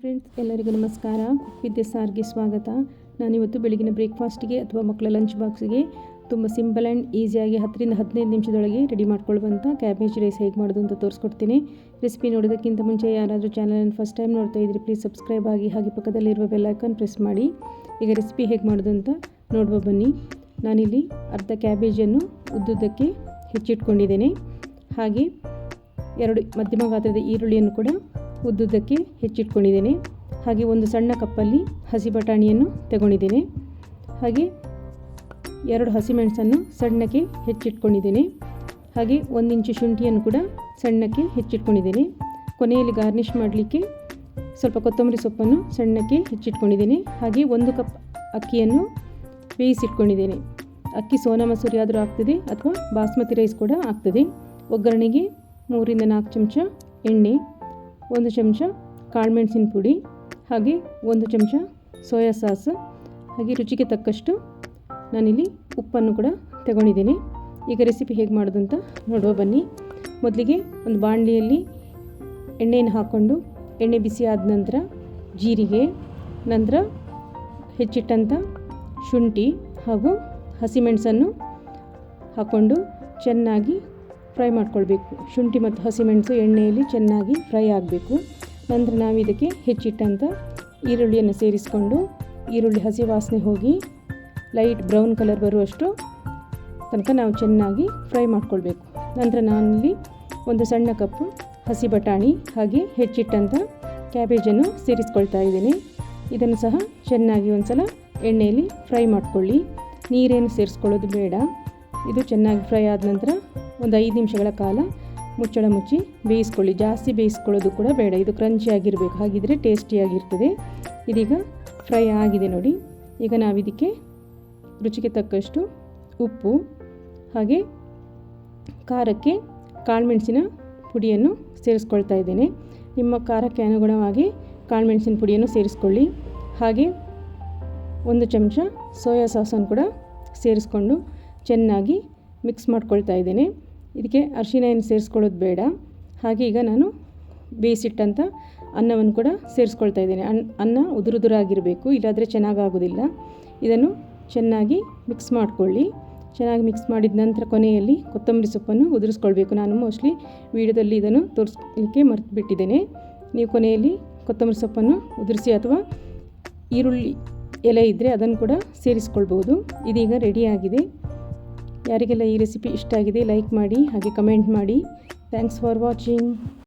Friends, ಎಲ್ಲರಿಗೂ ನಮಸ್ಕಾರ. Cook with ಸಾರ್ಗೆ ಸ್ವಾಗತ. ನಾನಿವತ್ತು ಬೆಳಗಿನ ಬ್ರೇಕ್ಫಾಸ್ಟ್ಗೆ ಅಥವಾ ಮಕ್ಕಳ ಲಂಚ್ ಬಾಕ್ಸ್ಗೆ ತುಂಬ ಸಿಂಪಲ್ ಆ್ಯಂಡ್ ಈಸಿಯಾಗಿ 10ರಿಂದ 15 ನಿಮಿಷದೊಳಗೆ ರೆಡಿ ಮಾಡ್ಕೊಳ್ಳುವಂಥ ಕ್ಯಾಬೇಜ್ ರೈಸ್ ಹೇಗೆ ಮಾಡೋದು ಅಂತ ತೋರಿಸ್ಕೊಡ್ತೀನಿ. ರೆಸಿಪಿ ನೋಡೋದಕ್ಕಿಂತ ಮುಂಚೆ ಯಾರಾದರೂ ಚಾನಲನ್ನು ಫಸ್ಟ್ ಟೈಮ್ ನೋಡ್ತಾ ಇದ್ದರೆ ಪ್ಲೀಸ್ ಸಬ್ಸ್ಕ್ರೈಬ್ ಆಗಿ, ಹಾಗೆ ಪಕ್ಕದಲ್ಲಿರುವ ಬೆಲ್ ಐಕಾನ್ ಪ್ರೆಸ್ ಮಾಡಿ. ಈಗ ರೆಸಿಪಿ ಹೇಗೆ ಮಾಡೋದು ಅಂತ ನೋಡುವ ಬನ್ನಿ. ನಾನಿಲ್ಲಿ ಅರ್ಧ ಕ್ಯಾಬೇಜನ್ನು ಉದ್ದುದ್ದಕ್ಕೆ ಹೆಚ್ಚಿಟ್ಕೊಂಡಿದ್ದೇನೆ. ಹಾಗೆ 2 ಮಧ್ಯಮ ಗಾತ್ರದ ಈರುಳ್ಳಿಯನ್ನು ಕೂಡ ಉದ್ದುದ್ದಕ್ಕೆ ಹೆಚ್ಚಿಟ್ಕೊಂಡಿದ್ದೇನೆ. ಹಾಗೆ ಒಂದು ಸಣ್ಣ ಕಪ್ಪಲ್ಲಿ ಹಸಿ ಬಟಾಣಿಯನ್ನು ತಗೊಂಡಿದ್ದೇನೆ. ಹಾಗೆ 2 ಹಸಿಮೆಣಸನ್ನು ಸಣ್ಣಕ್ಕೆ ಹೆಚ್ಚಿಟ್ಕೊಂಡಿದ್ದೇನೆ. ಹಾಗೆ 1 ಇಂಚು ಶುಂಠಿಯನ್ನು ಕೂಡ ಸಣ್ಣಕ್ಕೆ ಹೆಚ್ಚಿಟ್ಕೊಂಡಿದ್ದೇನೆ. ಕೊನೆಯಲ್ಲಿ ಗಾರ್ನಿಷ್ ಮಾಡಲಿಕ್ಕೆ ಸ್ವಲ್ಪ ಕೊತ್ತಂಬರಿ ಸೊಪ್ಪನ್ನು ಸಣ್ಣಕ್ಕೆ ಹೆಚ್ಚಿಟ್ಕೊಂಡಿದ್ದೇನೆ. ಹಾಗೆ 1 ಕಪ್ ಅಕ್ಕಿಯನ್ನು ಬೇಯಿಸಿಟ್ಕೊಂಡಿದ್ದೇನೆ. ಅಕ್ಕಿ ಸೋನಾ ಮಸೂರಿ ಆದರೂ ಆಗ್ತದೆ ಅಥವಾ ಬಾಸ್ಮತಿ ರೈಸ್ ಕೂಡ ಆಗ್ತದೆ. ಒಗ್ಗರಣೆಗೆ 3ರಿಂದ 4 ಚಮಚ ಎಣ್ಣೆ, 1 ಚಮಚ ಕಾಳುಮೆಣಸಿನ ಪುಡಿ, ಹಾಗೆ 1 ಚಮಚ ಸೋಯಾ ಸಾಸ್, ಹಾಗೆ ರುಚಿಗೆ ತಕ್ಕಷ್ಟು ನಾನಿಲ್ಲಿ ಉಪ್ಪನ್ನು ಕೂಡ ತಗೊಂಡಿದ್ದೇನೆ. ಈಗ ರೆಸಿಪಿ ಹೇಗೆ ಮಾಡೋದು ಅಂತ ನೋಡುವ ಬನ್ನಿ. ಮೊದಲಿಗೆ ಒಂದು ಬಾಣಲಿಯಲ್ಲಿ ಎಣ್ಣೆಯನ್ನು ಹಾಕ್ಕೊಂಡು ಎಣ್ಣೆ ಬಿಸಿ ಆದ ನಂತರ ಜೀರಿಗೆ, ನಂತರ ಹೆಚ್ಚಿಟ್ಟಂಥ ಶುಂಠಿ ಹಾಗೂ ಹಸಿಮೆಣಸನ್ನು ಹಾಕ್ಕೊಂಡು ಚೆನ್ನಾಗಿ ಫ್ರೈ ಮಾಡ್ಕೊಳ್ಬೇಕು. ಶುಂಠಿ ಮತ್ತು ಹಸಿಮೆಣಸು ಎಣ್ಣೆಯಲ್ಲಿ ಚೆನ್ನಾಗಿ ಫ್ರೈ ಆಗಬೇಕು. ನಂತರ ನಾವು ಇದಕ್ಕೆ ಹೆಚ್ಚಿಟ್ಟಂಥ ಈರುಳ್ಳಿಯನ್ನು ಸೇರಿಸಿಕೊಂಡು ಈರುಳ್ಳಿ ಹಸಿ ವಾಸನೆ ಹೋಗಿ ಲೈಟ್ ಬ್ರೌನ್ ಕಲರ್ ಬರುವಷ್ಟು ತನಕ ನಾವು ಚೆನ್ನಾಗಿ ಫ್ರೈ ಮಾಡ್ಕೊಳ್ಬೇಕು. ನಂತರ ನಾನಿಲ್ಲಿ 1 ಸಣ್ಣ ಕಪ್ಪು ಹಸಿ ಬಟಾಣಿ ಹಾಗೆ ಹೆಚ್ಚಿಟ್ಟಂಥ ಕ್ಯಾಬೇಜನ್ನು ಸೇರಿಸ್ಕೊಳ್ತಾ ಇದ್ದೇನೆ. ಇದನ್ನು ಸಹ ಚೆನ್ನಾಗಿ ಒಂದು ಸಲ ಎಣ್ಣೆಯಲ್ಲಿ ಫ್ರೈ ಮಾಡ್ಕೊಳ್ಳಿ. ನೀರೇನು ಸೇರಿಸ್ಕೊಳ್ಳೋದು ಬೇಡ. ಇದು ಚೆನ್ನಾಗಿ ಫ್ರೈ ಆದ ನಂತರ ಒಂದು 5 ನಿಮಿಷಗಳ ಕಾಲ ಮುಚ್ಚಳ ಮುಚ್ಚಿ ಬೇಯಿಸ್ಕೊಳ್ಳಿ. ಜಾಸ್ತಿ ಬೇಯಿಸ್ಕೊಳ್ಳೋದು ಕೂಡ ಬೇಡ. ಇದು ಕ್ರಂಚಿಯಾಗಿರಬೇಕು, ಹಾಗಿದ್ರೆ ಟೇಸ್ಟಿಯಾಗಿರ್ತದೆ. ಇದೀಗ ಫ್ರೈ ಆಗಿದೆ ನೋಡಿ. ಈಗ ನಾವಿದಕ್ಕೆ ರುಚಿಗೆ ತಕ್ಕಷ್ಟು ಉಪ್ಪು ಹಾಗೆ ಖಾರಕ್ಕೆ ಕಾಳುಮೆಣಸಿನ ಪುಡಿಯನ್ನು ಸೇರಿಸ್ಕೊಳ್ತಾ ಇದ್ದೇನೆ. ನಿಮ್ಮ ಖಾರಕ್ಕೆ ಅನುಗುಣವಾಗಿ ಕಾಳುಮೆಣಸಿನ ಪುಡಿಯನ್ನು ಸೇರಿಸ್ಕೊಳ್ಳಿ. ಹಾಗೆ 1 ಚಮಚ ಸೋಯಾ ಸಾಸನ್ನು ಕೂಡ ಸೇರಿಸ್ಕೊಂಡು ಚೆನ್ನಾಗಿ ಮಿಕ್ಸ್ ಮಾಡ್ಕೊಳ್ತಾ ಇದ್ದೇನೆ. ಇದಕ್ಕೆ ಅರಿಶಿನ ಏನು ಸೇರಿಸ್ಕೊಳ್ಳೋದು ಬೇಡ. ಹಾಗೆ ಈಗ ನಾನು ಬೇಯಿಸಿಟ್ಟಂಥ ಅನ್ನವನ್ನು ಕೂಡ ಸೇರಿಸ್ಕೊಳ್ತಾ ಇದ್ದೇನೆ. ಅನ್ನ ಉದುರುದುರಾಗಿರಬೇಕು, ಇಲ್ಲಾದರೆ ಚೆನ್ನಾಗಾಗೋದಿಲ್ಲ. ಇದನ್ನು ಚೆನ್ನಾಗಿ ಮಿಕ್ಸ್ ಮಾಡಿಕೊಳ್ಳಿ. ಚೆನ್ನಾಗಿ ಮಿಕ್ಸ್ ಮಾಡಿದ ನಂತರ ಕೊನೆಯಲ್ಲಿ ಕೊತ್ತಂಬರಿ ಸೊಪ್ಪನ್ನು ಉದುರಿಸ್ಕೊಳ್ಬೇಕು. ನಾನು ಮೋಸ್ಟ್ಲಿ ವಿಡಿಯೋದಲ್ಲಿ ಇದನ್ನು ತೋರಿಸಲಿಕ್ಕೆ ಮರೆತು ಬಿಟ್ಟಿದ್ದೇನೆ. ನೀವು ಕೊನೆಯಲ್ಲಿ ಕೊತ್ತಂಬರಿ ಸೊಪ್ಪನ್ನು ಉದುರಿಸಿ ಅಥವಾ ಈರುಳ್ಳಿ ಎಲೆ ಇದ್ದರೆ ಅದನ್ನು ಕೂಡ ಸೇರಿಸ್ಕೊಳ್ಬೋದು. ಇದೀಗ ರೆಡಿಯಾಗಿದೆ. ಯಾರಿಗೆಲ್ಲ ಈ ರೆಸಿಪಿ ಇಷ್ಟ ಆಗಿದೆ ಲೈಕ್ ಮಾಡಿ, ಹಾಗೆ ಕಮೆಂಟ್ ಮಾಡಿ. Thanks for watching.